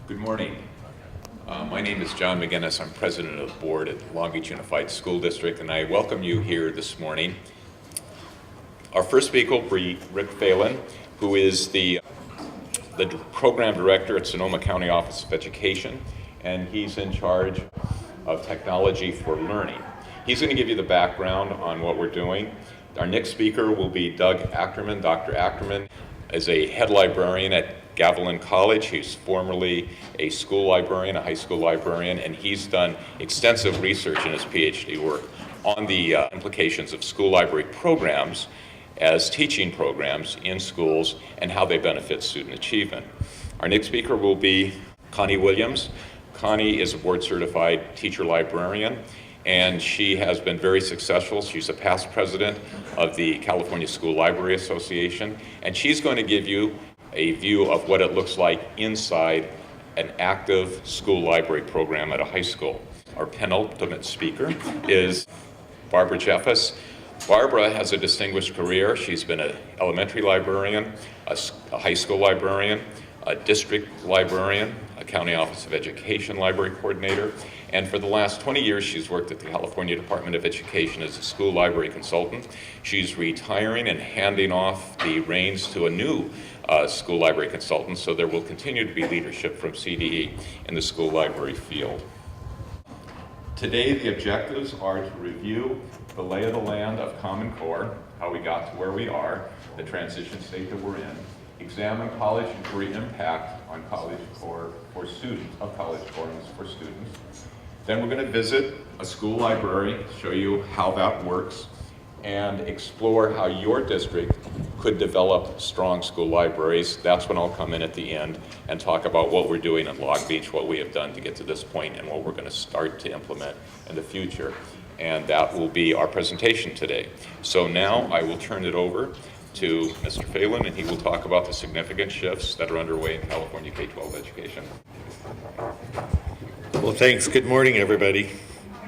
Good morning. My name is John McGinnis. I'm president of the board at Long Beach Unified School District, and I welcome you here this morning. Our first speaker will be Rick Phelan, who is the program director at Sonoma County Office of Education, and he's in charge of technology for learning. He's going to give you the background on what we're doing. Our next speaker will be Doug Achterman. Dr. Achterman is a head librarian at Gavilan College. He's formerly a school librarian, a high school librarian, and he's done extensive research in his PhD work on the implications of school library programs as teaching programs in schools and how they benefit student achievement. Our next speaker will be Connie Williams. Connie is a board-certified teacher librarian, and she has been very successful. She's a past president of the California School Library Association, and she's going to give you a view of what it looks like inside an active school library program at a high school. Our penultimate speaker is Barbara Jeffus. Barbara has a distinguished career. She's been an elementary librarian, a high school librarian, a district librarian, a county office of education library coordinator, and for the last 20 years she's worked at the California Department of Education as a school library consultant. She's retiring and handing off the reins to a new school library consultant, so there will continue to be leadership from CDE in the school library field. Today the objectives are to review the lay of the land of Common Core, how we got to where we are, the transition state that we're in, examine college and career impact on College Core for students, of College Core for students. Then we're going to visit a school library, show you how that works, and explore how your district could develop strong school libraries. That's when I'll come in at the end and talk about what we're doing in Long Beach, what we have done to get to this point, and what we're going to start to implement in the future. And that will be our presentation today. So now I will turn it over to Mr. Phelan, and he will talk about the significant shifts that are underway in California K-12 education. Well, thanks. Good morning, everybody.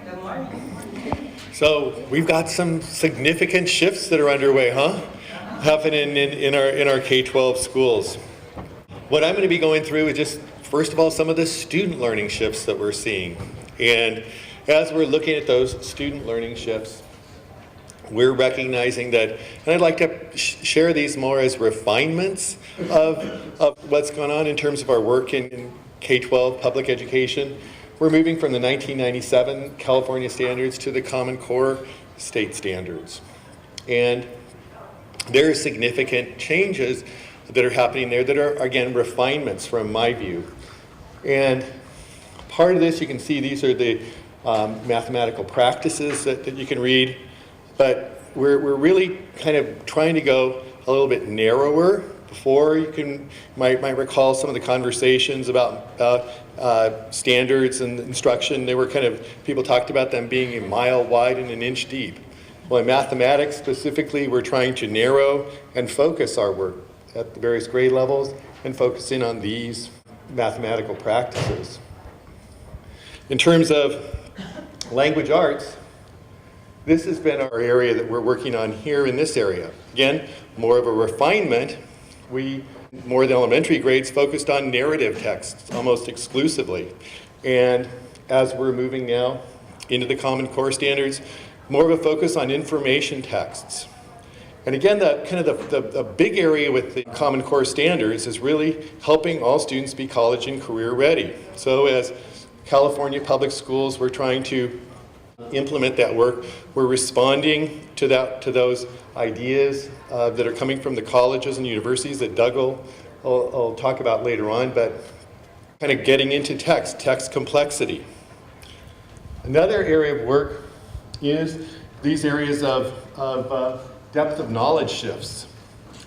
Good morning. So we've got some significant shifts that are underway, happening in our K-12 schools. What I'm going to be going through is just, first of all, some of the student learning shifts that we're seeing. And as we're looking at those student learning shifts, we're recognizing that, and I'd like to share these more as refinements of what's going on in terms of our work in K-12 public education. We're moving from the 1997 California standards to the Common Core state standards. And there are significant changes that are happening there that are, again, refinements from my view. And part of this, you can see these are the mathematical practices that you can read. But we're really kind of trying to go a little bit narrower. Before, you might recall some of the conversations about standards and instruction. They were people talked about them being a mile wide and an inch deep. Well, in mathematics specifically, we're trying to narrow and focus our work at the various grade levels and focusing on these mathematical practices. In terms of language arts, this has been our area that we're working on here in this area. Again, more of a refinement. More than elementary grades, focused on narrative texts almost exclusively. And as we're moving now into the Common Core standards, more of a focus on information texts. And again, the big area with the Common Core standards is really helping all students be college and career ready. So as California Public Schools, we're trying to implement that work. We're responding to those ideas that are coming from the colleges and universities that Doug will talk about later on, but kind of getting into text complexity. Another area of work is these areas of depth of knowledge shifts.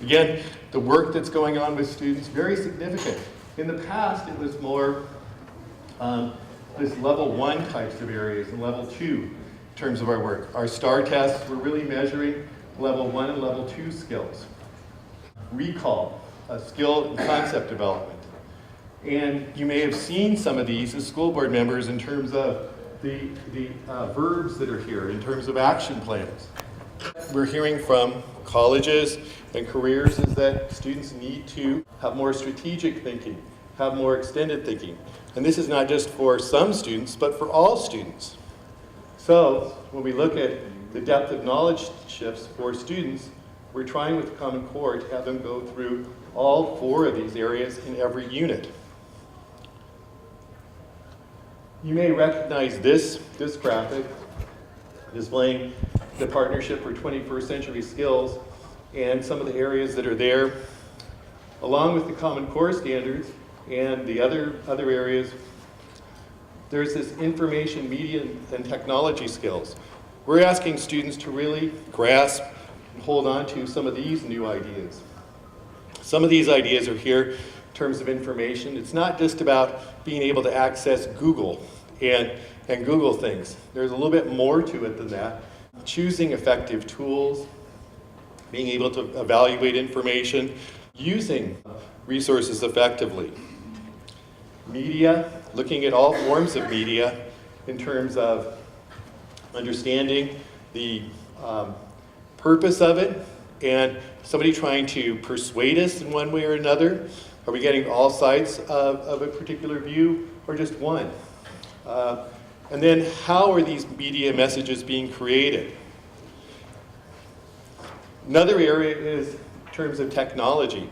Again, the work that's going on with students, very significant. In the past, it was more this level 1 types of areas and level 2 in terms of our work. Our STAR tests, we're really measuring level 1 and level 2 skills. Recall, skill and concept development. And you may have seen some of these as school board members in terms of the verbs that are here, in terms of action plans. We're hearing from colleges and careers is that students need to have more strategic thinking, have more extended thinking. And this is not just for some students, but for all students. So when we look at the depth of knowledge shifts for students, we're trying with the Common Core to have them go through all 4 of these areas in every unit. You may recognize this graphic displaying the Partnership for 21st Century Skills and some of the areas that are there, along with the Common Core standards and the other areas. There's this information, media, and technology skills. We're asking students to really grasp and hold on to some of these new ideas. Some of these ideas are here in terms of information. It's not just about being able to access Google and Google things. There's a little bit more to it than that. Choosing effective tools, being able to evaluate information, using resources effectively. Media, looking at all forms of media in terms of understanding the purpose of it, and somebody trying to persuade us in one way or another. Are we getting all sides of a particular view or just one? And then how are these media messages being created? Another area is in terms of technology.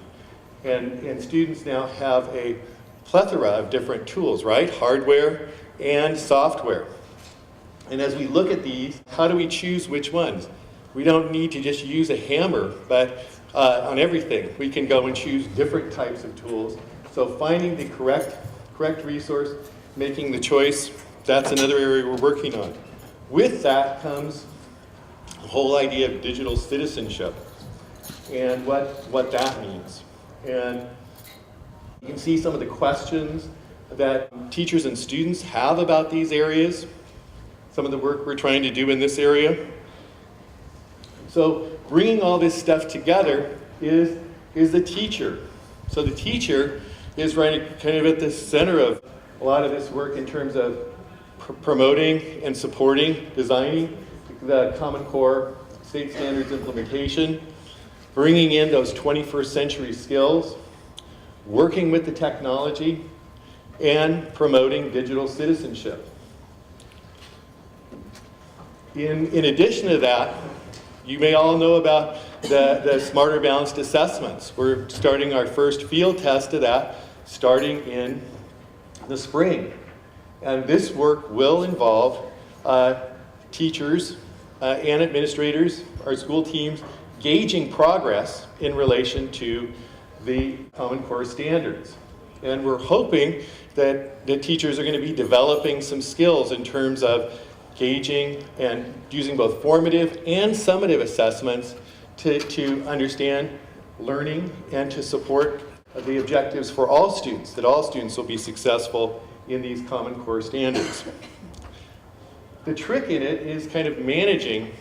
And students now have a plethora of different tools, right? Hardware and software. And as we look at these, how do we choose which ones? We don't need to just use a hammer, but on everything. We can go and choose different types of tools. So finding the correct resource, making the choice, that's another area we're working on. With that comes the whole idea of digital citizenship and what that means. And you can see some of the questions that teachers and students have about these areas, some of the work we're trying to do in this area. So bringing all this stuff together is the teacher. So the teacher is right kind of at the center of a lot of this work in terms of promoting and supporting, designing the Common Core state standards implementation, bringing in those 21st century skills, working with the technology, and promoting digital citizenship. In addition to that, you may all know about the Smarter Balanced Assessments. We're starting our first field test of that starting in the spring. And this work will involve teachers and administrators, our school teams, gauging progress in relation to the Common Core standards. And we're hoping that the teachers are going to be developing some skills in terms of gauging and using both formative and summative assessments to understand learning and to support the objectives for all students, that all students will be successful in these Common Core standards. The trick in it is kind of managing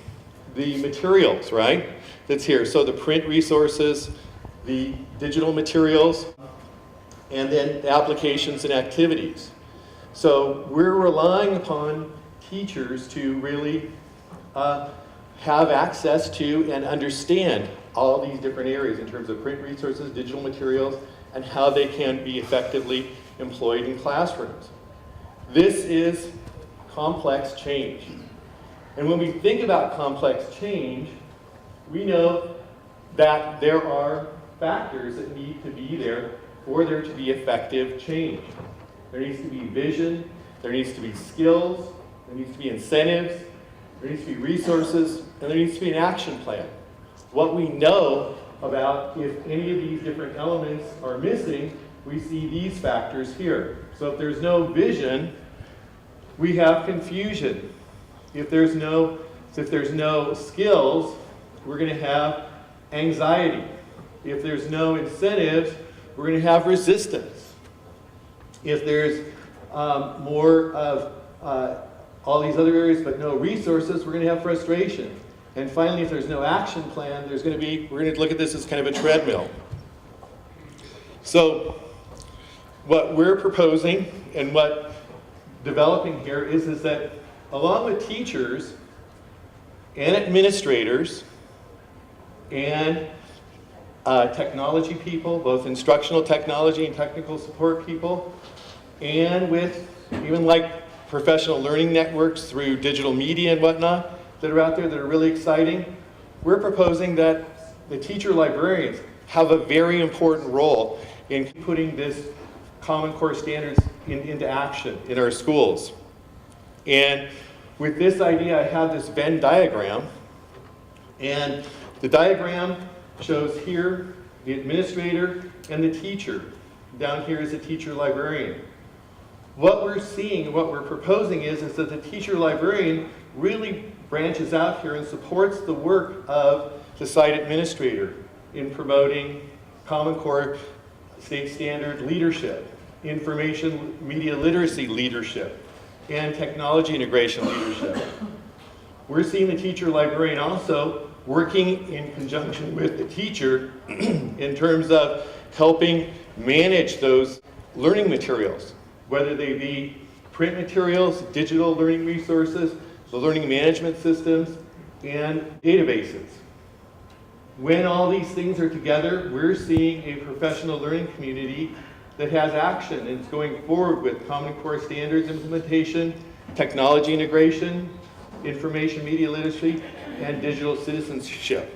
the materials, right, that's here. So the print resources, the digital materials, and then the applications and activities. So we're relying upon teachers to really have access to and understand all these different areas in terms of print resources, digital materials, and how they can be effectively employed in classrooms. This is complex change. And when we think about complex change, we know that there are factors that need to be there for there to be effective change. There needs to be vision, there needs to be skills, there needs to be incentives, there needs to be resources, and there needs to be an action plan. What we know about if any of these different elements are missing, we see these factors here. So if there's no vision, we have confusion. If there's no skills, we're going to have anxiety. If there's no incentives, we're going to have resistance. If there's more of all these other areas but no resources, we're going to have frustration. And finally, if there's no action plan, we're going to look at this as kind of a treadmill. So what we're proposing and what developing here is that along with teachers and administrators and technology people, both instructional technology and technical support people, and with even like professional learning networks through digital media and whatnot that are out there that are really exciting. We're proposing that the teacher librarians have a very important role in putting this Common Core standards into action in our schools. And with this idea, I have this Venn diagram, and the diagram shows here the administrator and the teacher. Down here is the teacher librarian. What we're seeing and what we're proposing is that the teacher librarian really branches out here and supports the work of the site administrator in promoting Common Core state standard leadership, information media literacy leadership, and technology integration leadership. We're seeing the teacher librarian also working in conjunction with the teacher in terms of helping manage those learning materials, whether they be print materials, digital learning resources, the learning management systems, and databases. When all these things are together, we're seeing a professional learning community that has action and is going forward with Common Core standards implementation, technology integration, information media literacy, and digital citizenship.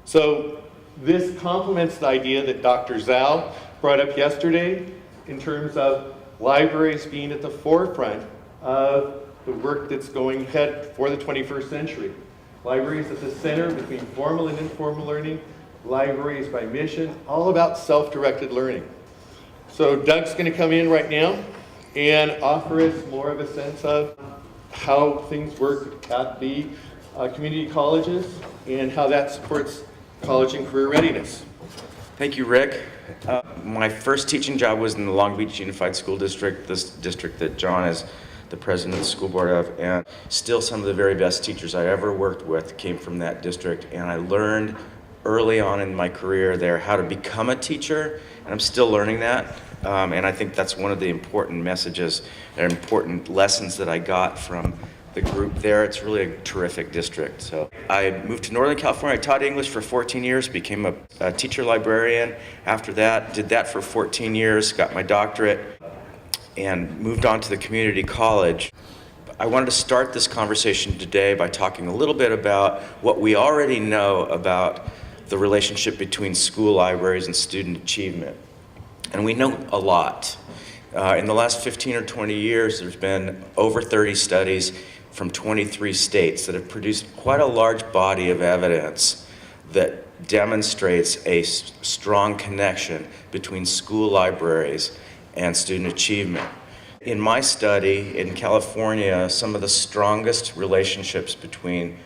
So this complements the idea that Dr. Zhao brought up yesterday in terms of libraries being at the forefront of the work that's going ahead for the 21st century. Libraries at the center between formal and informal learning, libraries by mission, all about self-directed learning. So Doug's going to come in right now and offer us more of a sense of how things work at the community colleges and how that supports college and career readiness. Thank you, Rick. My first teaching job was in the Long Beach Unified School District, this district that John is the president of the school board of, and still some of the very best teachers I ever worked with came from that district, and I learned early on in my career there how to become a teacher, and I'm still learning that, and I think that's one of the important messages and important lessons that I got from the group there. It's really a terrific district. So I moved to Northern California. I taught English for 14 years, became a teacher librarian. After that, did that for 14 years, got my doctorate, and moved on to the community college. I wanted to start this conversation today by talking a little bit about what we already know about the relationship between school libraries and student achievement. And we know a lot. In the last 15 or 20 years, there's been over 30 studies from 23 states that have produced quite a large body of evidence that demonstrates a strong connection between school libraries and student achievement. In my study in California, some of the strongest relationships between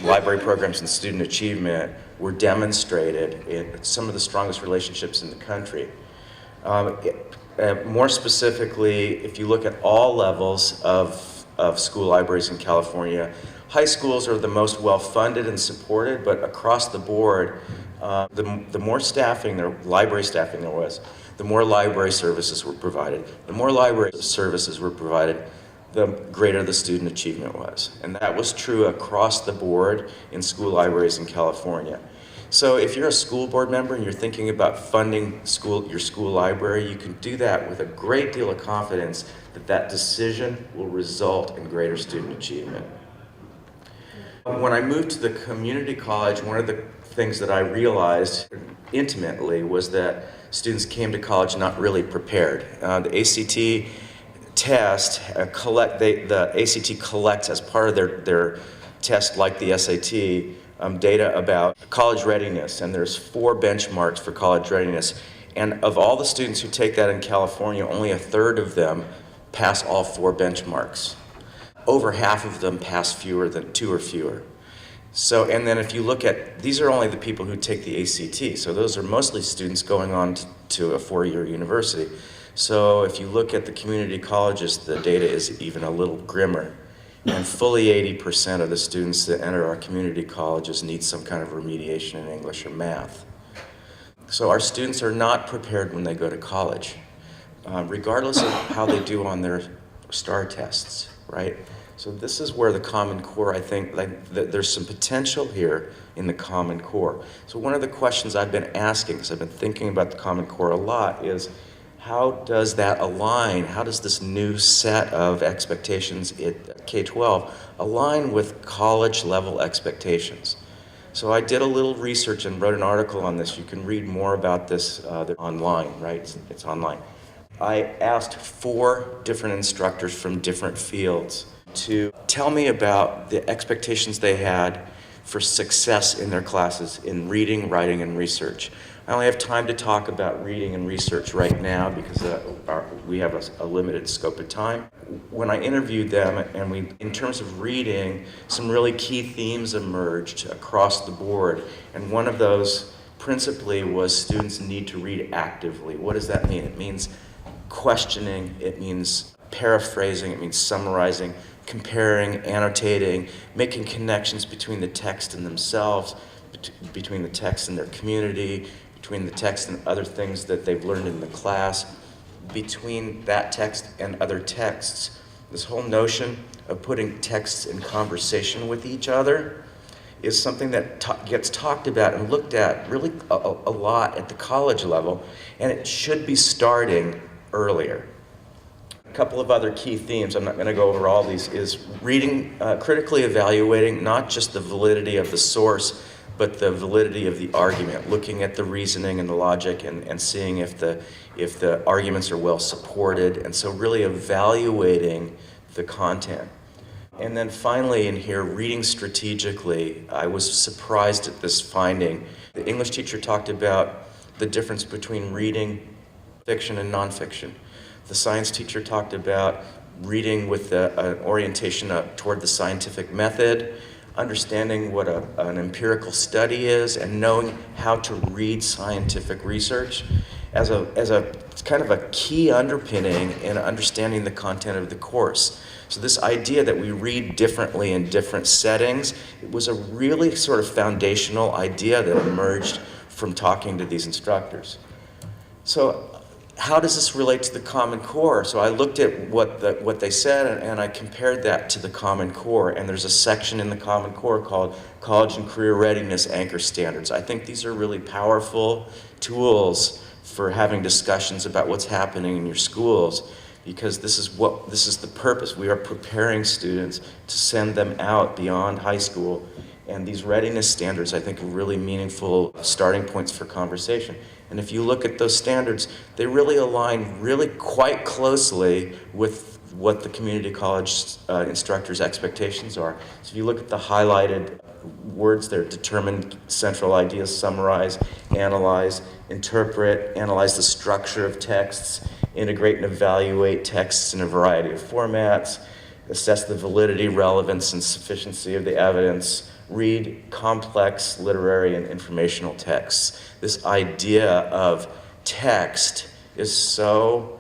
library programs and student achievement were demonstrated in some of the strongest relationships in the country. More specifically, if you look at all levels of school libraries in California, high schools are the most well-funded and supported, but across the board, the more staffing, library staffing there was, the more library services were provided. The more library services were provided, the greater the student achievement was. And that was true across the board in school libraries in California. So if you're a school board member and you're thinking about funding your school library, you can do that with a great deal of confidence that that decision will result in greater student achievement. When I moved to the community college, one of the things that I realized intimately was that students came to college not really prepared. The ACT test, the ACT collects as part of their test, like the SAT, data about college readiness, and there's 4 benchmarks for college readiness. And of all the students who take that in California, only 1/3 of them pass all 4 benchmarks. Over half of them pass fewer than 2 or fewer. So, and then if you look at, these are only the people who take the ACT, so those are mostly students going on to a 4-year university. So if you look at the community colleges, the data is even a little grimmer. And fully 80% of the students that enter our community colleges need some kind of remediation in English or math. So our students are not prepared when they go to college, regardless of how they do on their STAR tests, right? So this is where the Common Core, I think, there's some potential here in the Common Core. So one of the questions I've been asking, because I've been thinking about the Common Core a lot, is how does that align? How does this new set of expectations at K-12 align with college level expectations? So I did a little research and wrote an article on this. You can read more about this online, right? It's online. I asked 4 different instructors from different fields to tell me about the expectations they had for success in their classes in reading, writing, and research. I only have time to talk about reading and research right now because we have a limited scope of time. When I interviewed them, in terms of reading, some really key themes emerged across the board, and one of those principally was students need to read actively. What does that mean? It means questioning, it means paraphrasing, it means summarizing, comparing, annotating, making connections between the text and themselves, between the text and their community, between the text and other things that they've learned in the class, between that text and other texts. This whole notion of putting texts in conversation with each other is something that gets talked about and looked at really a lot at the college level, and it should be starting earlier. A couple of other key themes, I'm not going to go over all these, is reading, critically evaluating not just the validity of the source, but the validity of the argument, looking at the reasoning and the logic and seeing if the arguments are well supported, and so really evaluating the content. And then finally in here, reading strategically. I was surprised at this finding. The English teacher talked about the difference between reading fiction and nonfiction. The science teacher talked about reading with an orientation toward the scientific method, understanding what an empirical study is, and knowing how to read scientific research as a kind of a key underpinning in understanding the content of the course. So this idea that we read differently in different settings, it was a really sort of foundational idea that emerged from talking to these instructors. So how does this relate to the Common Core? So I looked at what they said, and I compared that to the Common Core, and there's a section in the Common Core called College and Career Readiness Anchor Standards. I think these are really powerful tools for having discussions about what's happening in your schools, because this is the purpose. We are preparing students to send them out beyond high school, and these readiness standards, I think, are really meaningful starting points for conversation. And if you look at those standards, they really align really quite closely with what the community college instructors' expectations are. So if you look at the highlighted words there, determine central ideas, summarize, analyze, interpret, analyze the structure of texts, integrate and evaluate texts in a variety of formats, assess the validity, relevance, and sufficiency of the evidence, read complex literary and informational texts. This idea of text is so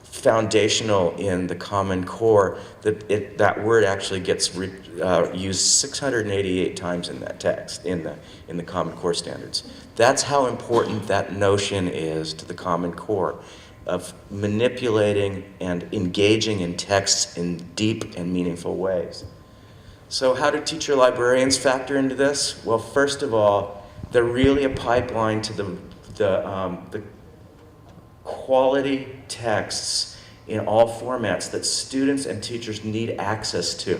foundational in the Common Core that that word actually gets used 688 times in that text, in the Common Core standards. That's how important that notion is to the Common Core, of manipulating and engaging in texts in deep and meaningful ways. So how do teacher librarians factor into this? Well, first of all, they're really a pipeline to the quality texts in all formats that students and teachers need access to.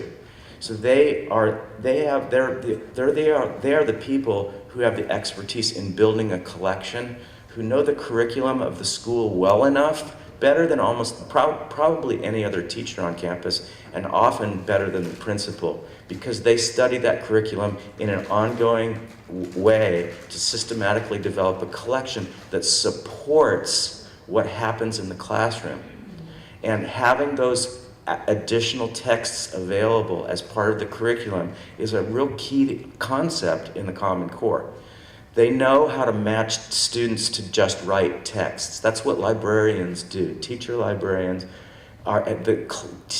So they are the people who have the expertise in building a collection, who know the curriculum of the school well enough, better than probably any other teacher on campus, and often better than the principal, because they study that curriculum in an ongoing way to systematically develop a collection that supports what happens in the classroom. And having those additional texts available as part of the curriculum is a real key concept in the Common Core. They know how to match students to just right texts. That's what librarians do. Teacher librarians are, the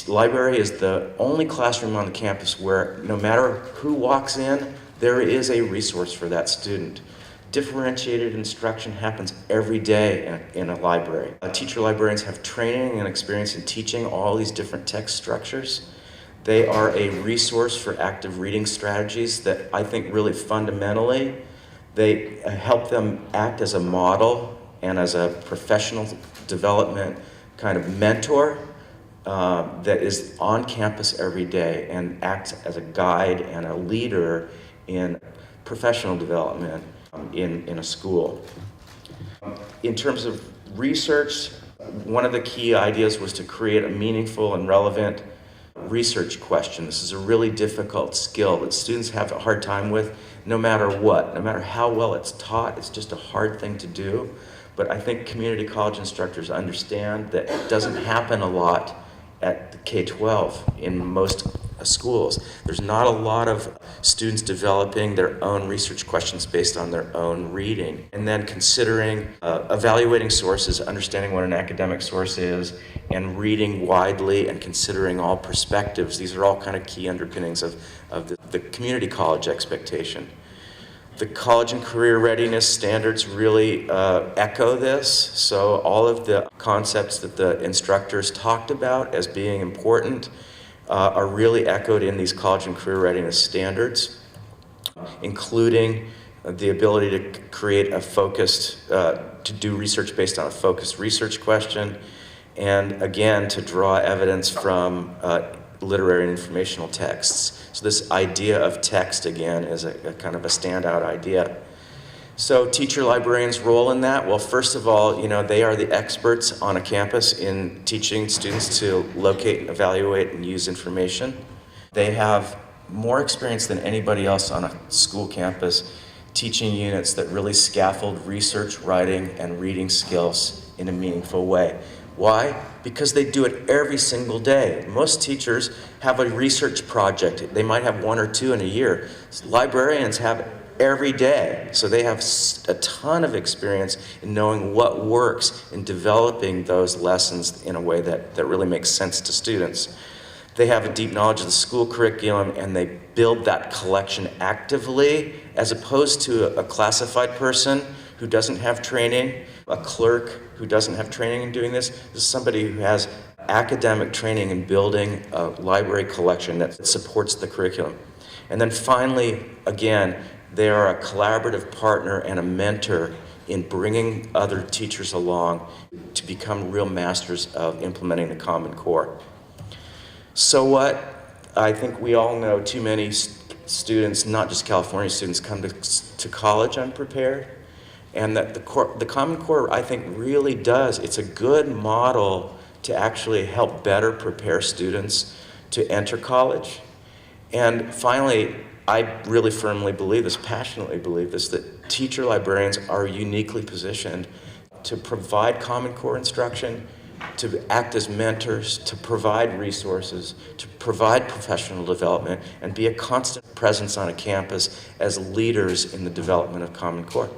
library is the only classroom on the campus where no matter who walks in, there is a resource for that student. differentiated instruction happens every day in a library. Teacher librarians have training and experience in teaching all these different text structures. They are a resource for active reading strategies that I think really fundamentally, they help them act as a model and as a professional development kind of mentor that is on campus every day and acts as a guide and a leader in professional development in a school. In terms of research, one of the key ideas was to create a meaningful and relevant research question. This is a really difficult skill that students have a hard time with no matter what. No matter how well it's taught, it's just a hard thing to do. But I think community college instructors understand that it doesn't happen a lot at the K-12 in most schools. There's not a lot of students developing their own research questions based on their own reading. And then considering, evaluating sources, understanding what an academic source is, and reading widely and considering all perspectives. These are all kind of key underpinnings of the community college expectation. The college and career readiness standards really echo this. So all of the concepts that the instructors talked about as being important are really echoed in these college and career readiness standards, including the ability to create a focused, to do research based on a focused research question, and again, to draw evidence from literary and informational texts. So this idea of text, again, is a kind of a standout idea. So teacher librarians' role in that, well, first of all, they are the experts on a campus in teaching students to locate and evaluate and use information. They have more experience than anybody else on a school campus teaching units that really scaffold research, writing, and reading skills in a meaningful way. Why? Because they do it every single day. Most teachers have a research project. They might have one or two in a year. Librarians have it every day. So they have a ton of experience in knowing what works in developing those lessons in a way that really makes sense to students. They have a deep knowledge of the school curriculum, and they build that collection actively, as opposed to a classified person who doesn't have training, a clerk who doesn't have training in doing this. This is somebody who has academic training in building a library collection that supports the curriculum. And then finally, again, they are a collaborative partner and a mentor in bringing other teachers along to become real masters of implementing the Common Core. So what? I think we all know too many students, not just California students, come to college unprepared. And that the Common Core, I think, really does. It's a good model to actually help better prepare students to enter college. And finally, I really firmly believe this, passionately believe this, that teacher librarians are uniquely positioned to provide Common Core instruction, to act as mentors, to provide resources, to provide professional development, and be a constant presence on a campus as leaders in the development of Common Core.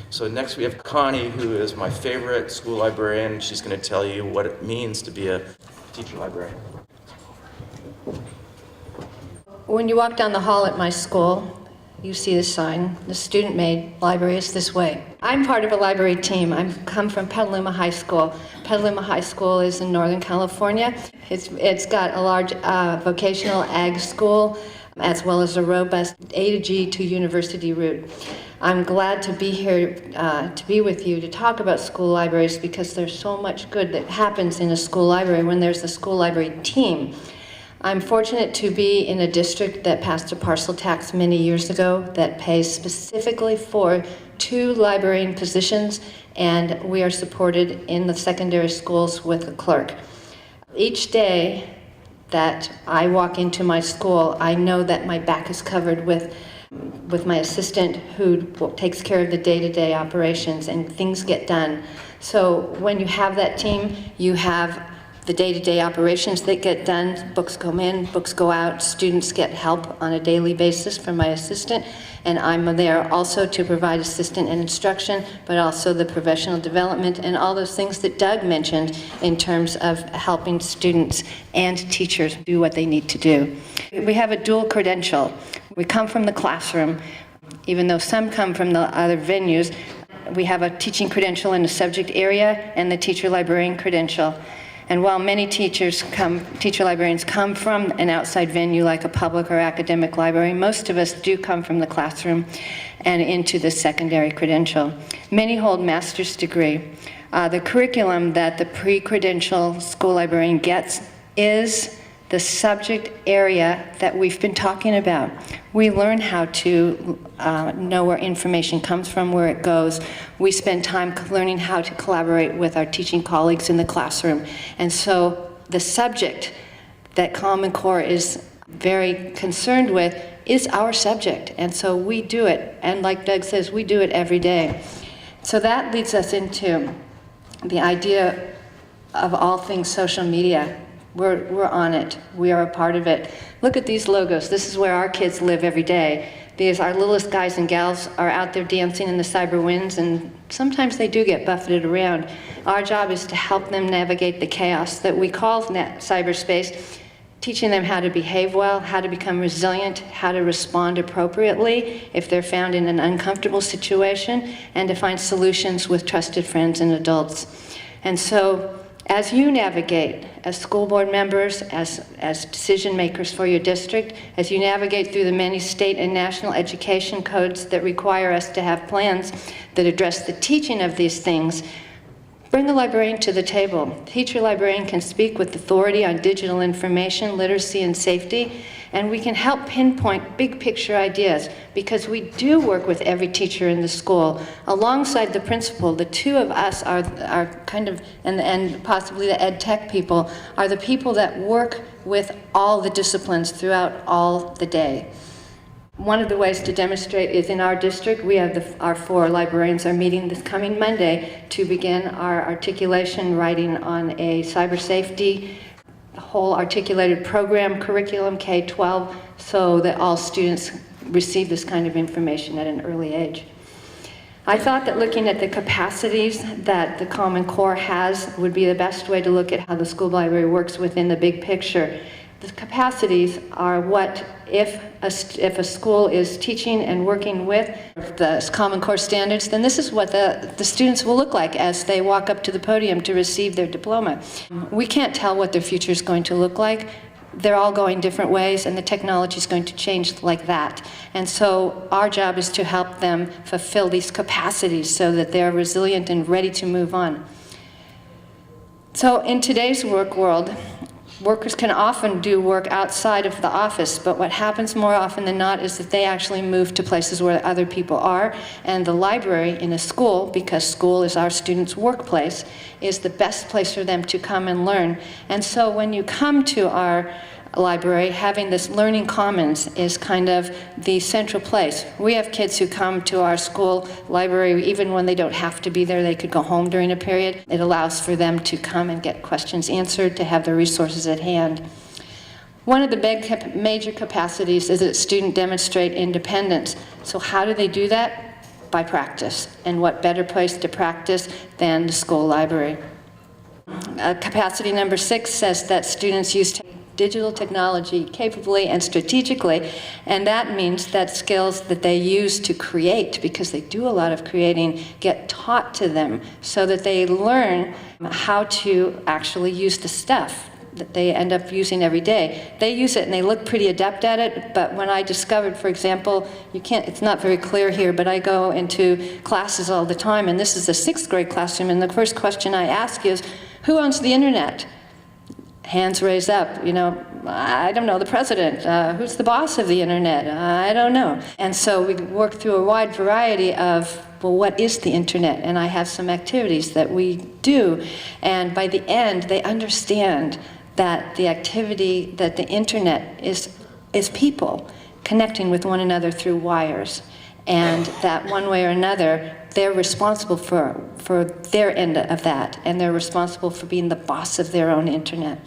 So next we have Connie, who is my favorite school librarian. She's going to tell you what it means to be a teacher librarian. When you walk down the hall at my school, you see the sign, the student-made library is this way. I'm part of a library team. I come from Petaluma High School. Petaluma High School is in Northern California. It's got a large vocational ag school, as well as a robust A to G to university route. I'm glad to be here to be with you to talk about school libraries, because there's so much good that happens in a school library when there's a school library team. I'm fortunate to be in a district that passed a parcel tax many years ago that pays specifically for 2 librarian positions, and we are supported in the secondary schools with a clerk. Each day that I walk into my school, I know that my back is covered with my assistant who takes care of the day-to-day operations, and things get done. So when you have that team, you have the day-to-day operations that get done. Books come in, books go out, students get help on a daily basis from my assistant, and I'm there also to provide assistant and instruction, but also the professional development and all those things that Doug mentioned in terms of helping students and teachers do what they need to do. We have a dual credential. We come from the classroom, Even though some come from the other venues, we have a teaching credential in the subject area and the teacher librarian credential. And while many teacher librarians come from an outside venue like a public or academic library, most of us do come from the classroom and into the secondary credential. Many hold master's degree. The curriculum that the pre-credential school librarian gets is the subject area that we've been talking about. We learn how to know where information comes from, where it goes. We spend time learning how to collaborate with our teaching colleagues in the classroom. And so the subject that Common Core is very concerned with is our subject. And so we do it. And like Doug says, we do it every day. So that leads us into the idea of all things social media. We're on it. We are a part of it. Look at these logos. This is where our kids live every day. Our littlest guys and gals are out there dancing in the cyber winds, and sometimes they do get buffeted around. Our job is to help them navigate the chaos that we call cyberspace, teaching them how to behave well, how to become resilient, how to respond appropriately if they're found in an uncomfortable situation, and to find solutions with trusted friends and adults. And so, as you navigate, as school board members, as decision makers for your district, as you navigate through the many state and national education codes that require us to have plans that address the teaching of these things, bring a librarian to the table. Teacher librarian can speak with authority on digital information, literacy, and safety, and we can help pinpoint big picture ideas, because we do work with every teacher in the school. Alongside the principal, the two of us are kind of, and possibly the ed tech people, are the people that work with all the disciplines throughout all the day. One of the ways to demonstrate is in our district. We have our 4 librarians are meeting this coming Monday to begin our articulation writing on a cyber safety whole articulated program curriculum, K-12, so that all students receive this kind of information at an early age. I thought that looking at the capacities that the Common Core has would be the best way to look at how the school library works within the big picture. The capacities are what, if a school is teaching and working with the Common Core standards, then this is what the students will look like as they walk up to the podium to receive their diploma. We can't tell what their future is going to look like. They're all going different ways, and the technology is going to change like that. And so our job is to help them fulfill these capacities so that they're resilient and ready to move on. So in today's work world, workers can often do work outside of the office, but what happens more often than not is that they actually move to places where other people are, and the library in a school, because school is our students' workplace, is the best place for them to come and learn. And so when you come to our library, having this learning commons is kind of the central place. We have kids who come to our school library even when they don't have to be there. They could go home during a period. It allows for them to come and get questions answered, to have their resources at hand. One of the major capacities is that students demonstrate independence. So how do they do that? By practice. And what better place to practice than the school library? Capacity number 6 says that students use digital technology capably and strategically, and that means that skills that they use to create, because they do a lot of creating, get taught to them so that they learn how to actually use the stuff that they end up using every day. They use it and they look pretty adept at it, but when I discovered, for example, it's not very clear here, but I go into classes all the time, and this is a 6th grade classroom, and the first question I ask is, who owns the internet? Hands raised up, I don't know, the president. Who's the boss of the internet? I don't know. And so we work through a wide variety of, well, what is the internet? And I have some activities that we do. And by the end, they understand that the activity, that the internet is people connecting with one another through wires. And that one way or another, they're responsible for their end of that. And they're responsible for being the boss of their own internet.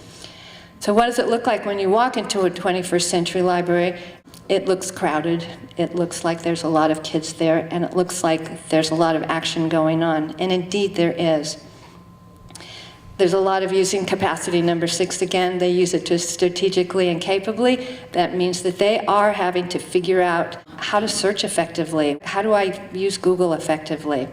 So what does it look like when you walk into a 21st century library? It looks crowded, it looks like there's a lot of kids there, and it looks like there's a lot of action going on. And indeed there is. There's a lot of using capacity number 6 again. They use it to strategically and capably. That means that they are having to figure out how to search effectively. How do I use Google effectively?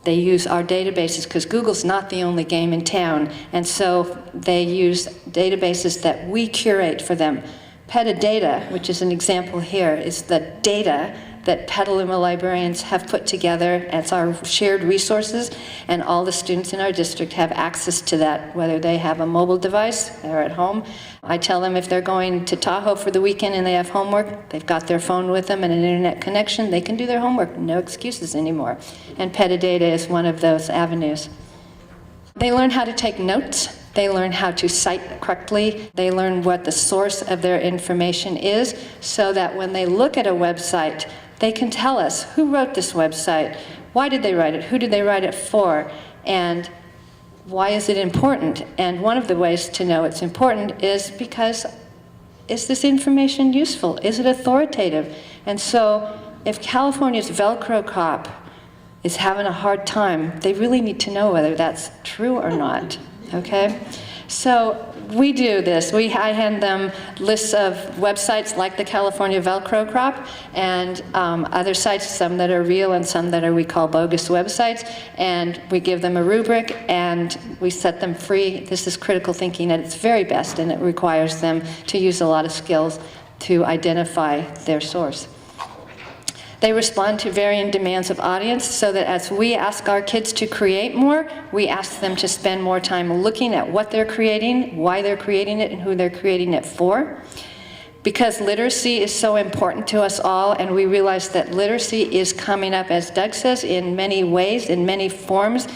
They use our databases because Google's not the only game in town. And so they use databases that we curate for them. Petadata, which is an example here, is the data that Petaluma librarians have put together as our shared resources, and all the students in our district have access to that, whether they have a mobile device or at home. I tell them if they're going to Tahoe for the weekend and they have homework, they've got their phone with them and an internet connection, they can do their homework, no excuses anymore. And Petadata is one of those avenues. They learn how to take notes. They learn how to cite correctly. They learn what the source of their information is, so that when they look at a website, they can tell us who wrote this website, why did they write it, who did they write it for, and why is it important? And one of the ways to know it's important is because, is this information useful? Is it authoritative? And so if California's Velcro cop is having a hard time, they really need to know whether that's true or not, okay? So we do this. I hand them lists of websites like the California Velcro crop and other sites, some that are real and some that are we call bogus websites, and we give them a rubric and we set them free. This is critical thinking at its very best, and it requires them to use a lot of skills to identify their source. They respond to varying demands of audience, so that as we ask our kids to create more, we ask them to spend more time looking at what they're creating, why they're creating it, and who they're creating it for. Because literacy is so important to us all, and we realize that literacy is coming up, as Doug says, in many ways, in many forms.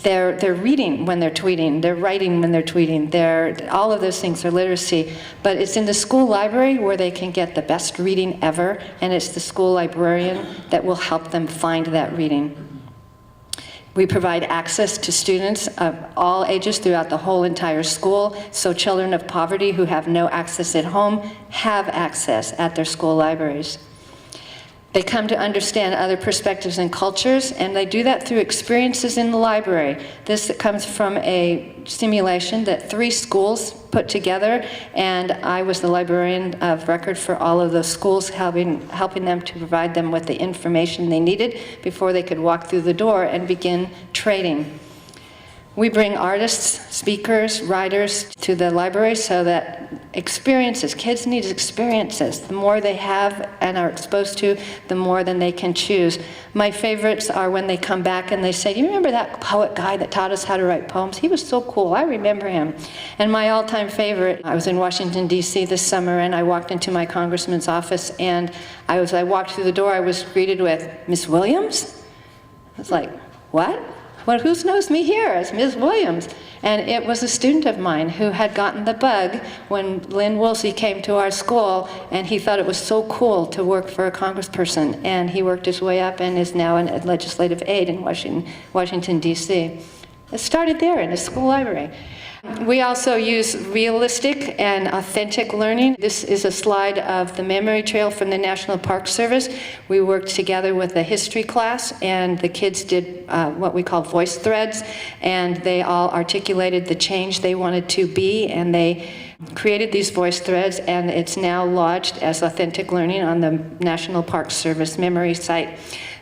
They're reading when they're tweeting, they're writing when they're tweeting, all of those things are literacy. But it's in the school library where they can get the best reading ever, and it's the school librarian that will help them find that reading. We provide access to students of all ages throughout the whole entire school, so children of poverty who have no access at home have access at their school libraries. They come to understand other perspectives and cultures, and they do that through experiences in the library. This comes from a simulation that 3 schools put together, and I was the librarian of record for all of those schools, helping them to provide them with the information they needed before they could walk through the door and begin trading. We bring artists, speakers, writers to the library so that kids need experiences. The more they have and are exposed to, the more then they can choose. My favorites are when they come back and they say, "Do you remember that poet guy that taught us how to write poems? He was so cool, I remember him." And my all-time favorite, I was in Washington, D.C. this summer, and I walked into my congressman's office, and as I walked through the door, I was greeted with, "Miss Williams?" I was like, "What? Well, who knows me here as Ms. Williams?" And it was a student of mine who had gotten the bug when Lynn Woolsey came to our school, and he thought it was so cool to work for a congressperson. And he worked his way up and is now a legislative aide in Washington, D.C. It started there in a school library. We also use realistic and authentic learning. This is a slide of the memory trail from the National Park Service. We worked together with a history class, and the kids did what we call voice threads, and they all articulated the change they wanted to be, and they created these voice threads, and it's now lodged as authentic learning on the National Park Service memory site.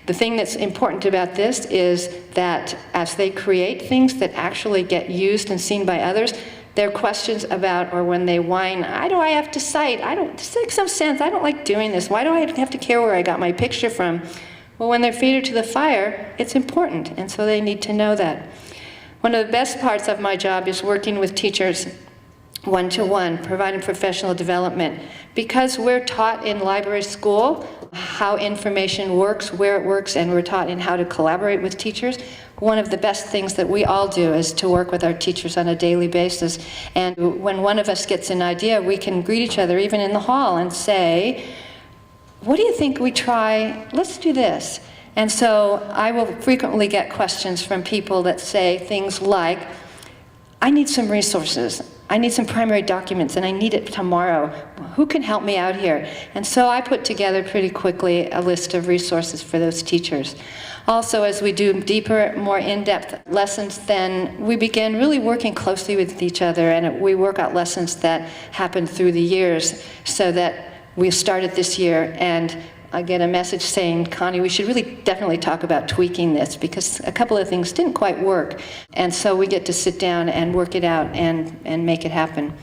The thing that's important about this is that as they create things that actually get used and seen by others, their questions about, or when they whine, "Why do I have to cite? This makes no sense. I don't like doing this. Why do I have to care where I got my picture from?" Well, when they're feeder to the fire, it's important, and so they need to know that. One of the best parts of my job is working with teachers one-to-one, providing professional development. Because we're taught in library school how information works, where it works, and we're taught in how to collaborate with teachers, one of the best things that we all do is to work with our teachers on a daily basis. And when one of us gets an idea, we can greet each other even in the hall and say, "What do you think we try? Let's do this." And so I will frequently get questions from people that say things like, "I need some resources. I need some primary documents and I need it tomorrow. Who can help me out here? And so I put together pretty quickly a list of resources for those teachers. Also, as we do deeper, more in-depth lessons, then we begin really working closely with each other, and we work out lessons that happen through the years, so that we started this year and I get a message saying, Connie, we should really definitely talk about tweaking this because a couple of things didn't quite work. And so we get to sit down and work it out and make it happen.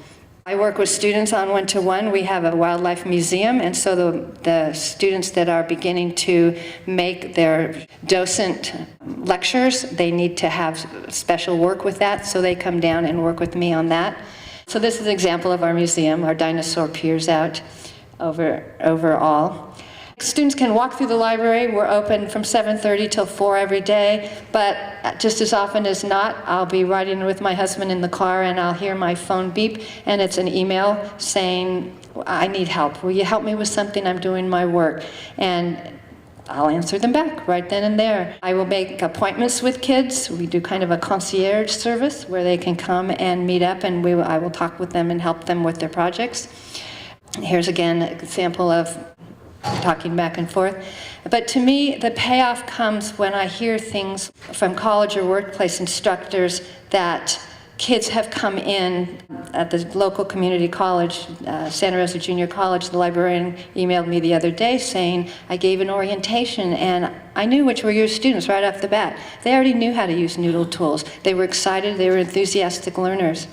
I work with students on one-to-one. We have a wildlife museum, and so the students that are beginning to make their docent lectures, they need to have special work with that, so they come down and work with me on that. So this is an example of our museum, our dinosaur peers out overall. Students can walk through the library. We're open from 7:30 till 4 every day, but just as often as not, I'll be riding with my husband in the car and I'll hear my phone beep, and it's an email saying, I need help. Will you help me with something? I'm doing my work. And I'll answer them back right then and there. I will make appointments with kids. We do kind of a concierge service where they can come and meet up, and I will talk with them and help them with their projects. Here's again an example of talking back and forth. But to me, the payoff comes when I hear things from college or workplace instructors that kids have come in at the local community college, Santa Rosa Junior College. The librarian emailed me the other day saying, I gave an orientation and I knew which were your students right off the bat. They already knew how to use Noodle tools. They were excited, they were enthusiastic learners.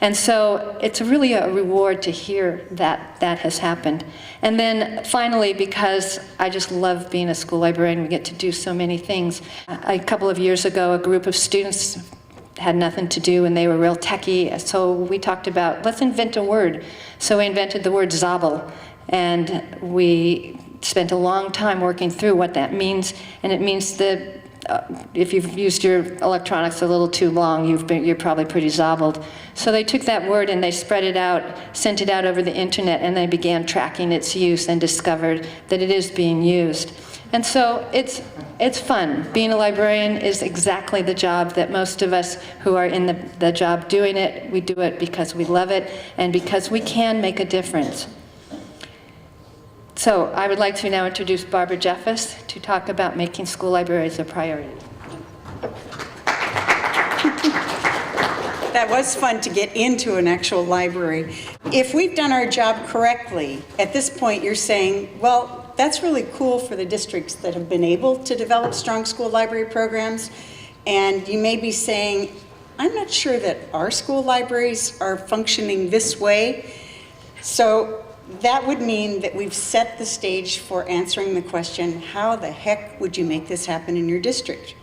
And so it's really a reward to hear that that has happened. And then finally, because I just love being a school librarian, we get to do so many things. A couple of years ago, a group of students had nothing to do and they were real techie, so we talked about, let's invent a word. So we invented the word Zabel, and we spent a long time working through what that means, and it means that if you've used your electronics a little too long, you're probably pretty zabbled. So they took that word and they spread it out, sent it out over the internet, and they began tracking its use and discovered that it is being used. And so it's fun. Being a librarian is exactly the job that most of us who are in the job doing it, we do it because we love it and because we can make a difference. So I would like to now introduce Barbara Jeffus to talk about making school libraries a priority. That was fun to get into an actual library. If we've done our job correctly, at this point you're saying, well, that's really cool for the districts that have been able to develop strong school library programs. And you may be saying, I'm not sure that our school libraries are functioning this way. So that would mean that we've set the stage for answering the question, how the heck would you make this happen in your district?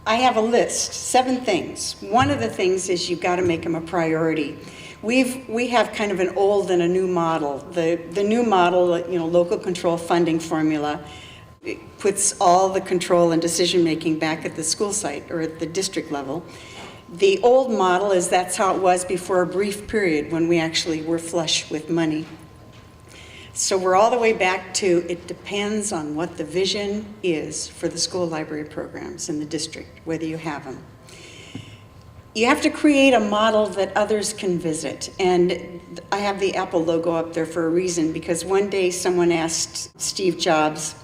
I have a list, 7 things. One of the things is you've got to make them a priority. We have kind of an old and a new model. The new model, local control funding formula, it puts all the control and decision making back at the school site or at the district level. The old model is that's how it was before a brief period when we actually were flush with money. So we're all the way back to it depends on what the vision is for the school library programs in the district, whether you have them. You have to create a model that others can visit. And I have the Apple logo up there for a reason, because one day someone asked Steve Jobs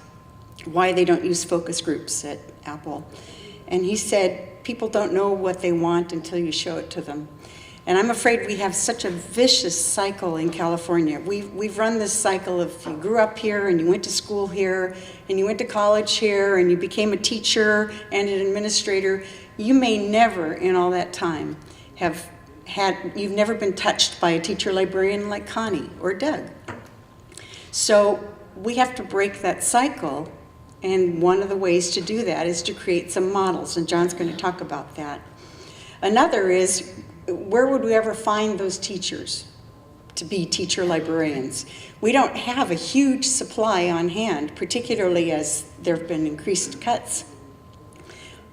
why they don't use focus groups at Apple. And he said, people don't know what they want until you show it to them. And I'm afraid we have such a vicious cycle in California. We've run this cycle of you grew up here and you went to school here and you went to college here and you became a teacher and an administrator. You may never in all that time you've never been touched by a teacher librarian like Connie or Doug. So we have to break that cycle, and one of the ways to do that is to create some models, and John's going to talk about that. Another is, where would we ever find those teachers to be teacher librarians? We don't have a huge supply on hand, particularly as there have been increased cuts.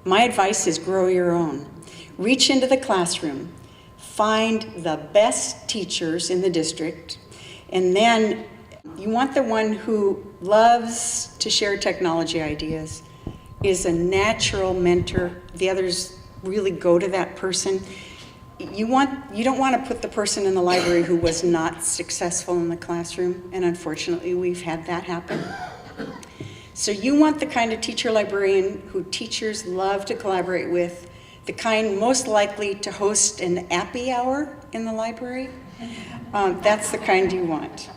My advice is grow your own. Reach into the classroom, find the best teachers in the district, and then you want the one who loves to share technology ideas, is a natural mentor. The others really go to that person. you don't want to put the person in the library who was not successful in the classroom, and unfortunately we've had that happen. So you want the kind of teacher librarian who teachers love to collaborate with, the kind most likely to host an appy hour in the library. That's the kind you want.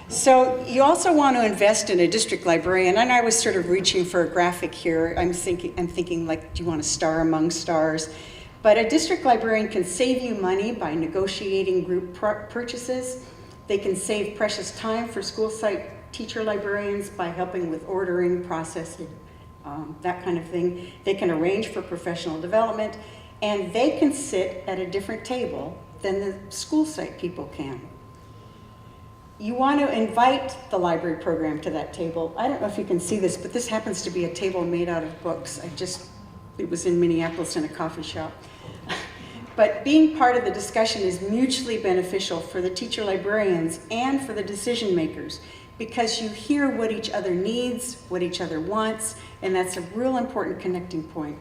So you also want to invest in a district librarian, and I was sort of reaching for a graphic here. I'm thinking like, do you want a star among stars? But a district librarian can save you money by negotiating group purchases. They can save precious time for school site teacher librarians by helping with ordering, processing, that kind of thing. They can arrange for professional development, and they can sit at a different table than the school site people can. You want to invite the library program to that table. I don't know if you can see this, but this happens to be a table made out of books. It was in Minneapolis in a coffee shop. But being part of the discussion is mutually beneficial for the teacher librarians and for the decision makers, because you hear what each other needs, what each other wants, and that's a real important connecting point.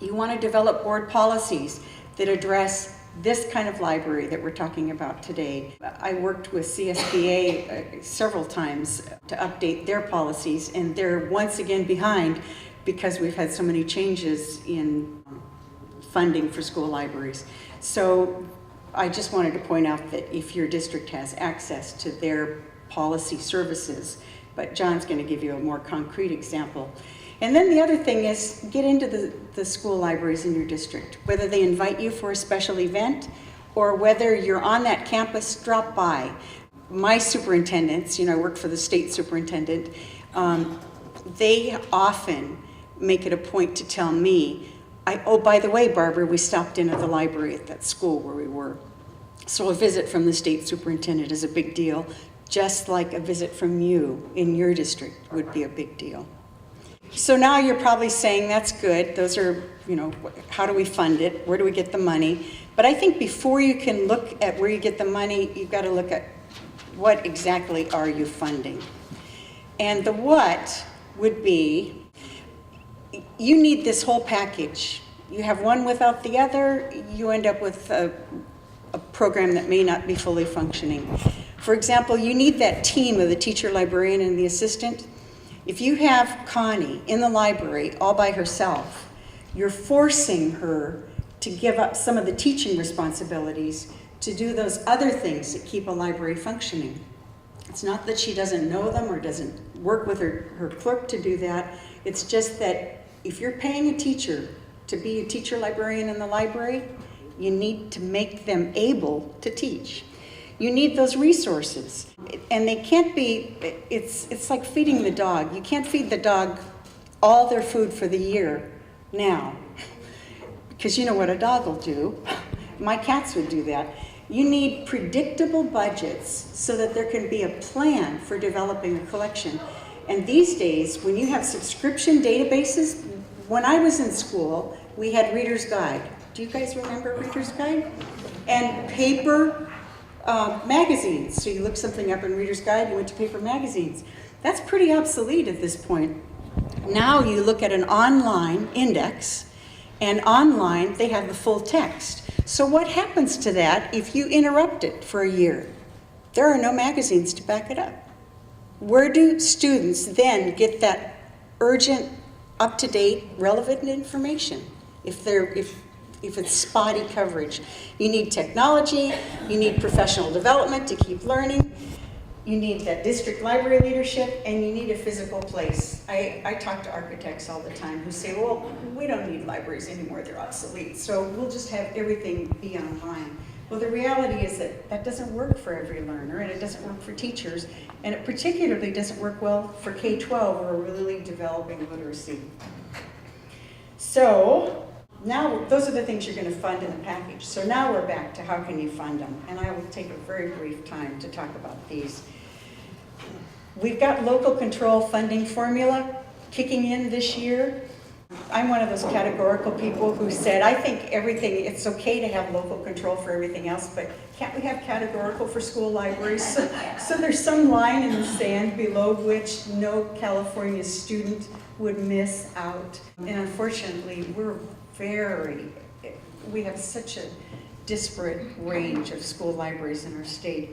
You want to develop board policies that address this kind of library that we're talking about today. I worked with CSLA several times to update their policies, and they're once again behind because we've had so many changes in funding for school libraries. So I just wanted to point out that if your district has access to their policy services, but John's going to give you a more concrete example. And then the other thing is get into the school libraries in your district, whether they invite you for a special event or whether you're on that campus, drop by. My superintendents, I work for the state superintendent, they often make it a point to tell me, oh, by the way, Barbara, we stopped in at the library at that school where we were. So a visit from the state superintendent is a big deal, just like a visit from you in your district would be a big deal. So now you're probably saying, that's good. Those are, how do we fund it? Where do we get the money? But I think before you can look at where you get the money, you've got to look at what exactly are you funding. And the what would be, you need this whole package. You have one without the other, you end up with a program that may not be fully functioning. For example, you need that team of the teacher, librarian, and the assistant. If you have Connie in the library all by herself, you're forcing her to give up some of the teaching responsibilities to do those other things that keep a library functioning. It's not that she doesn't know them or doesn't work with her clerk to do that. It's just that if you're paying a teacher to be a teacher librarian in the library, you need to make them able to teach. You need those resources, and they can't be, it's like feeding the dog. You can't feed the dog all their food for the year now, because you know what a dog will do. My cats would do that. You need predictable budgets so that there can be a plan for developing a collection. And these days, when you have subscription databases, when I was in school, we had Reader's Guide. Do you guys remember Reader's Guide? And paper magazines. So you look something up in Reader's Guide, you went to paper magazines. That's pretty obsolete at this point. Now you look at an online index, and online they have the full text. So what happens to that if you interrupt it for a year? There are no magazines to back it up. Where do students then get that urgent, up-to-date, relevant information if it's spotty coverage? You need technology, you need professional development to keep learning, you need that district library leadership, and you need a physical place. I talk to architects all the time who say, well, we don't need libraries anymore, they're obsolete, so we'll just have everything be online. Well, the reality is that that doesn't work for every learner, and it doesn't work for teachers, and it particularly doesn't work well for K-12, where we're really developing literacy. So now, those are the things you're going to fund in the package. So now we're back to how can you fund them, and I will take a very brief time to talk about these. We've got local control funding formula kicking in this year. I'm one of those categorical people who said, I think it's okay to have local control for everything else, but can't we have categorical for school libraries? So there's some line in the sand below which no California student would miss out. And unfortunately, we have such a disparate range of school libraries in our state.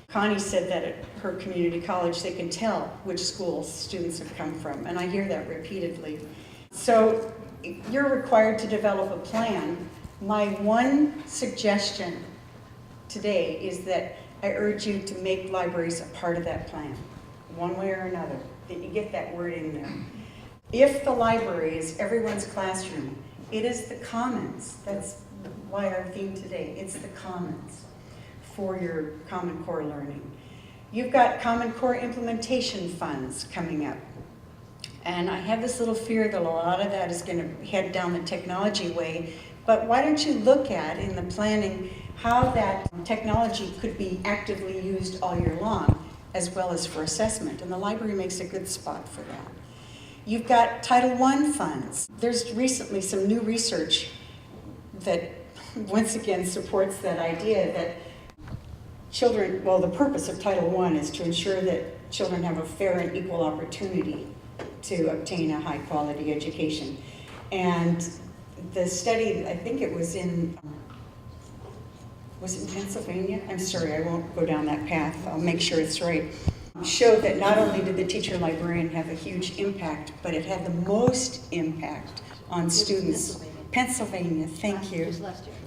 Connie said that at her community college they can tell which schools students have come from, and I hear that repeatedly. So you're required to develop a plan. My one suggestion today is that I urge you to make libraries a part of that plan, one way or another, that you get that word in there. If the library is everyone's classroom, it is the commons. That's why our theme today, it's the commons for your Common Core learning. You've got Common Core implementation funds coming up. And I have this little fear that a lot of that is going to head down the technology way. But why don't you look at, in the planning, how that technology could be actively used all year long, as well as for assessment. And the library makes a good spot for that. You've got Title I funds. There's recently some new research that, once again, supports that idea that children, well, the purpose of Title I is to ensure that children have a fair and equal opportunity to obtain a high-quality education. And the study, I think it was in Pennsylvania? I'm sorry, I won't go down that path. I'll make sure it's right. Showed that not only did the teacher librarian have a huge impact, but it had the most impact on students. Pennsylvania, thank you.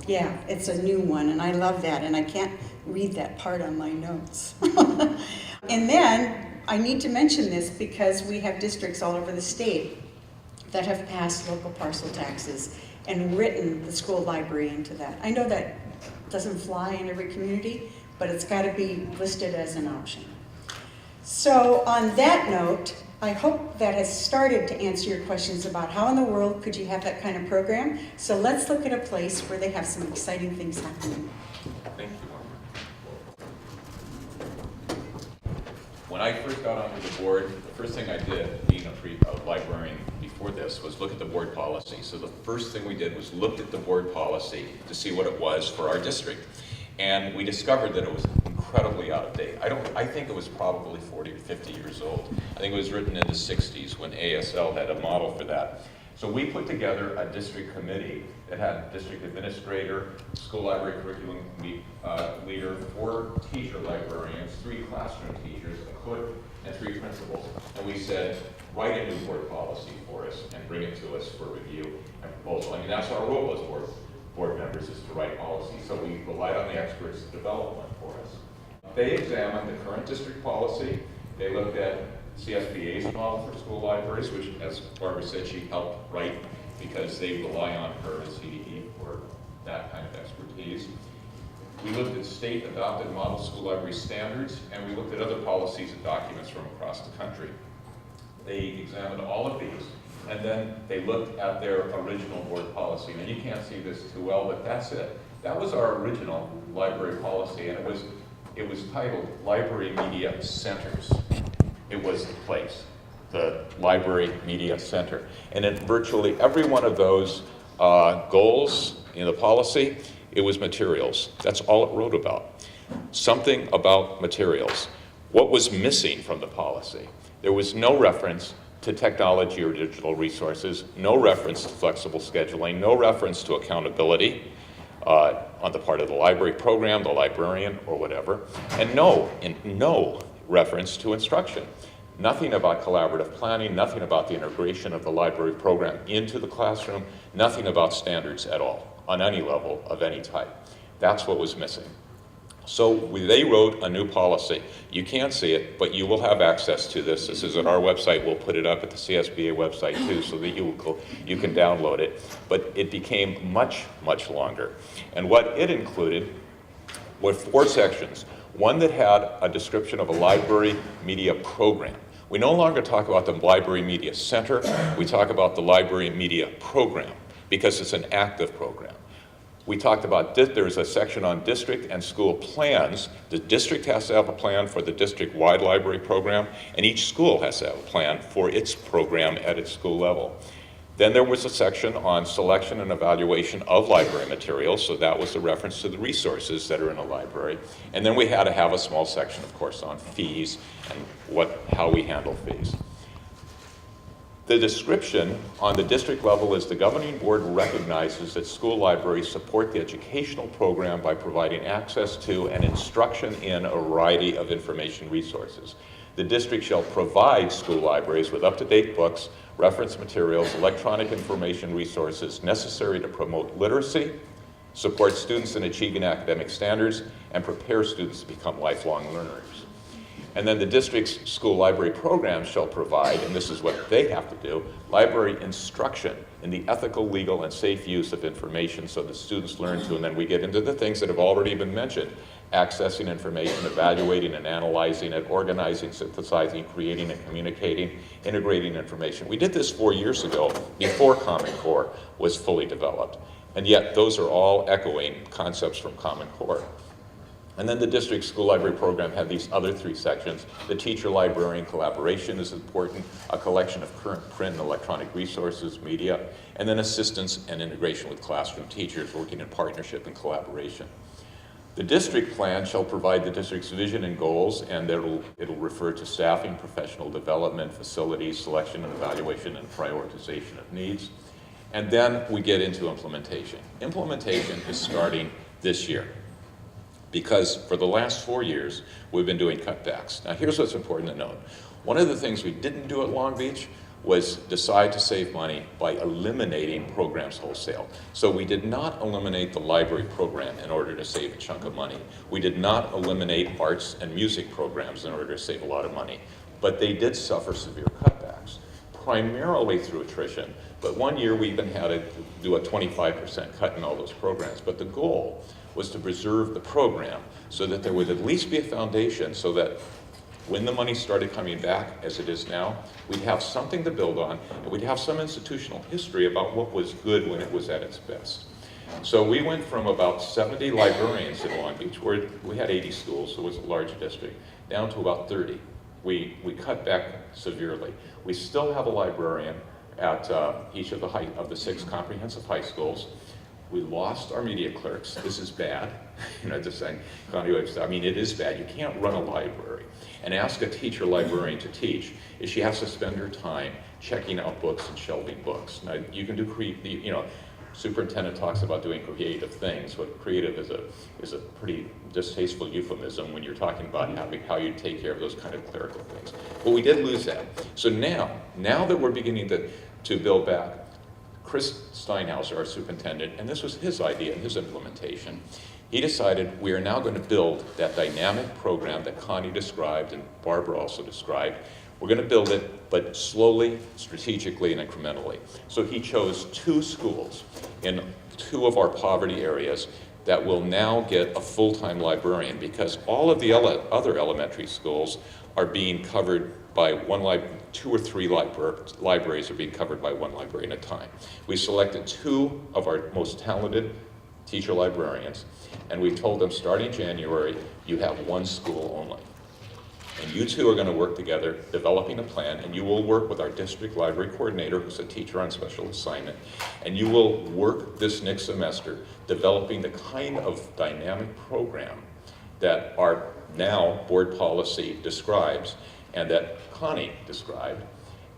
Yeah, it's a new one, and I love that, and I can't read that part on my notes. And then, I need to mention this because we have districts all over the state that have passed local parcel taxes and written the school library into that. I know that doesn't fly in every community, but it's got to be listed as an option. So on that note, I hope that has started to answer your questions about how in the world could you have that kind of program. So let's look at a place where they have some exciting things happening. Thank you, Margaret. When I first got onto the board, the first thing I did, being a librarian before this, was look at the board policy. So the first thing we did was look at the board policy to see what it was for our district. And we discovered that it was incredibly out of date. I think it was probably 40 or 50 years old. I think it was written in the 60s when ASL had a model for that. So we put together a district committee that had district administrator, school library curriculum leader, 4 teacher librarians, 3 classroom teachers, a cook, and 3 principals. And we said, write a new board policy for us and bring it to us for review and proposal. I mean, that's our role as board members, is to write policy. So we relied on the experts to develop one for us. They examined the current district policy. They looked at CSBA's model for school libraries, which, as Barbara said, she helped write because they rely on her as CDE for that kind of expertise. We looked at state adopted model school library standards, and we looked at other policies and documents from across the country. They examined all of these, and then they looked at their original board policy. Now, you can't see this too well, but that's it. That was our original library policy, and it was titled Library Media Centers. It was the place, the Library Media Center. And in virtually every one of those goals in the policy, it was materials. That's all it wrote about. Something about materials. What was missing from the policy? There was no reference to technology or digital resources, no reference to flexible scheduling, no reference to accountability on the part of the library program, the librarian, or whatever, and no reference to instruction. Nothing about collaborative planning, nothing about the integration of the library program into the classroom, nothing about standards at all, on any level of any type. That's what was missing. So they wrote a new policy. You can't see it, but you will have access to this. This is at our website. We'll put it up at the CSBA website too, so that you can download it. But it became much, much longer. And what it included were 4 sections. One that had a description of a library media program. We no longer talk about the Library Media Center. We talk about the Library Media Program because it's an active program. We talked about, there's a section on district and school plans. The district has to have a plan for the district-wide library program, and each school has to have a plan for its program at its school level. Then there was a section on selection and evaluation of library materials, so that was a reference to the resources that are in a library. And then we had to have a small section, of course, on fees and how we handle fees. The description on the district level is the governing board recognizes that school libraries support the educational program by providing access to and instruction in a variety of information resources. The district shall provide school libraries with up-to-date books, reference materials, electronic information resources necessary to promote literacy, support students in achieving academic standards, and prepare students to become lifelong learners. And then the district's school library program shall provide, and this is what they have to do, library instruction in the ethical, legal, and safe use of information so that students learn to, and then we get into the things that have already been mentioned, accessing information, evaluating and analyzing it, organizing, synthesizing, creating and communicating, integrating information. We did this 4 years ago before Common Core was fully developed. And yet those are all echoing concepts from Common Core. And then the district school library program had these other 3 sections. The teacher-librarian collaboration is important, a collection of current print and electronic resources, media, and then assistance and integration with classroom teachers working in partnership and collaboration. The district plan shall provide the district's vision and goals, and it'll refer to staffing, professional development, facilities, selection and evaluation, and prioritization of needs. And then we get into implementation. Implementation is starting this year, because for the last 4 years, we've been doing cutbacks. Now here's what's important to note. One of the things we didn't do at Long Beach was decide to save money by eliminating programs wholesale. So we did not eliminate the library program in order to save a chunk of money. We did not eliminate arts and music programs in order to save a lot of money. But they did suffer severe cutbacks, primarily through attrition. But 1 year we even had to do a 25% cut in all those programs. But the goal was to preserve the program so that there would at least be a foundation so that when the money started coming back, as it is now, we'd have something to build on, and we'd have some institutional history about what was good when it was at its best. So we went from about 70 librarians in Long Beach, where we had 80 schools, so it was a large district, down to about 30. We cut back severely. We still have a librarian at each of the 6 comprehensive high schools. We lost our media clerks. This is bad. Just saying, Connie, I mean, it is bad. You can't run a library and ask a teacher librarian to teach if she has to spend her time checking out books and shelving books. Now, you can do superintendent talks about doing creative things, but creative is a pretty distasteful euphemism when you're talking about how you take care of those kind of clerical things. But we did lose that. So now that we're beginning to build back, Chris Steinhauser, our superintendent, and this was his idea and his implementation, he decided we are now going to build that dynamic program that Connie described and Barbara also described. We're going to build it, but slowly, strategically, and incrementally. So he chose 2 schools in 2 of our poverty areas that will now get a full-time librarian, because all of the other elementary schools are being covered by 2 or 3 libraries are being covered by 1 librarian at a time. We selected 2 of our most talented teacher librarians, and we told them starting January, you have 1 school only. And you 2 are going to work together, developing a plan, and you will work with our district library coordinator, who's a teacher on special assignment, and you will work this next semester developing the kind of dynamic program that our now board policy describes and that Connie described.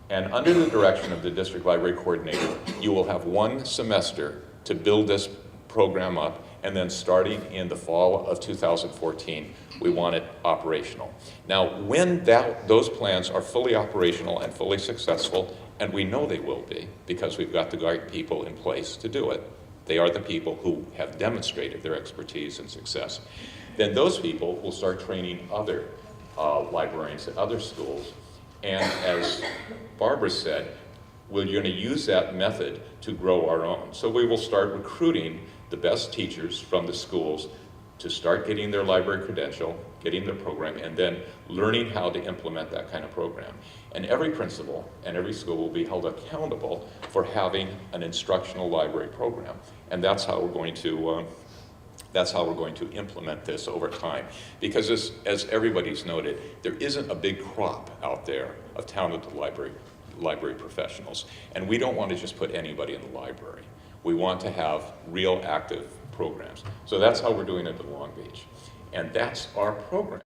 And under the direction of the district library coordinator, you will have 1 semester to build this program up, and then starting in the fall of 2014, we want it operational. Now, when those plans are fully operational and fully successful, and we know they will be because we've got the right people in place to do it, they are the people who have demonstrated their expertise and success, then those people will start training other librarians at other schools. And as Barbara said, we're going to use that method to grow our own. So we will start recruiting the best teachers from the schools to start getting their library credential, getting their program, and then learning how to implement that kind of program. And every principal and every school will be held accountable for having an instructional library program. And that's how we're going to implement this over time. Because as everybody's noted, there isn't a big crop out there of talented library professionals. And we don't want to just put anybody in the library. We want to have real active programs. So that's how we're doing it at Long Beach. And that's our program.